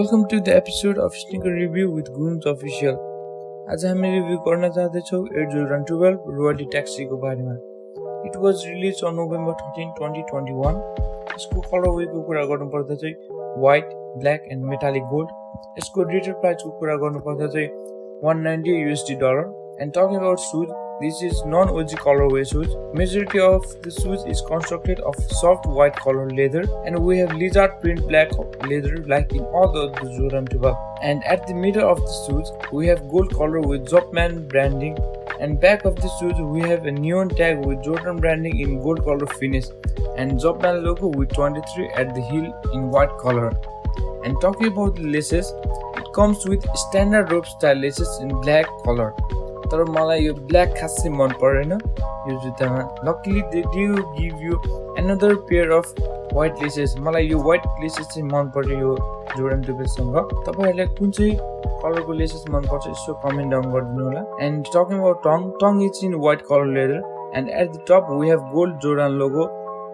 Welcome to the episode of Sneaker Review with Grooms Official. आज हामी review गर्न जाँदैछौँ Air Jordan 12 Royalty Taxi को बारेमा. It was released on November 13, 2021. यसको कलरवेको कुरा गर्नुपर्दा चाहिँ white, black and metallic gold. यसको retail price को कुरा गर्नुपर्दा चाहिँ $190. And talking about shoes, this is non-OG colorway shoes. Majority of the shoes is constructed of soft white color leather, and we have lizard print black leather like in all the Jordan 12. And at the middle of the shoes, we have gold color with Jumpman branding. And back of the shoes, we have a neon tag with Jordan branding in gold color finish, and Jumpman logo with 23 at the heel in white color. And talking about the laces, it comes with standard rope style laces in black color. तर मलाई यो black खासै मन परेन यो जुत्तामा. Luckily they do give you another pair of white laces. मलाई यो white laces चाहिँ मन पर्यो यो Jordan 12 सँग. तपाईहरुलाई कुन चाहिँ कलरको laces मन पर्छ यसो कमेन्ट डाउन गरिदिनु होला. And talking about tongue is in white color leather, and at the top we have gold Jordan logo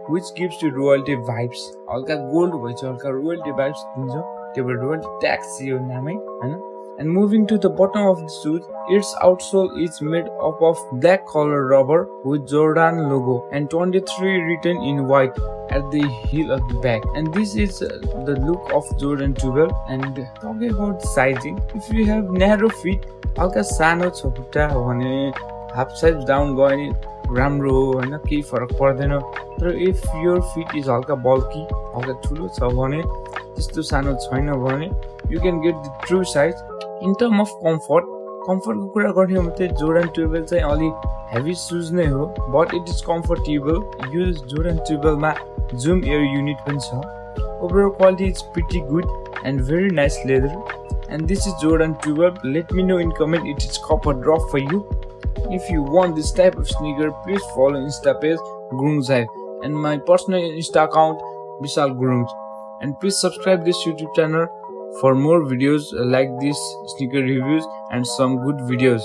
which gives you royalty vibes. हल्का गोल्ड भइछ, हल्का royalty vibes दिन्छ. त्यो भएर royalty tax यो नामै हैन. And moving to the bottom of the shoes, its outsole is made up of black color rubber with Jordan logo and 23 written in white at the heel of the back. And this is the look of Jordan 12. And talking about sizing, if you have narrow feet, हल्का सानो छ खुट्टा हो भने half size down गयो नि राम्रो हो हैन, केही फरक पर्दैन. तर इफ योर फिट इज हल्का बल्की, हल्का ठुलो छ भने, त्यस्तो सानो छैन भने, you can get the true size. In terms of comfort को कुरा गर्ने हो भने Jordan 12 चाहिँ अलि heavy shoes नै हो, but it is comfortable. यो Jordan 12 मा zoom air unit पनि छ. Overall quality is pretty good and very nice leather. And this is Jordan 12. Let me know in comment if it's copper drop for you. If you want this type of sneaker, please follow Insta page Grooms and my personal Insta account Vishal Grooms. And please subscribe this YouTube channel for more videos like this sneaker reviews and some good videos.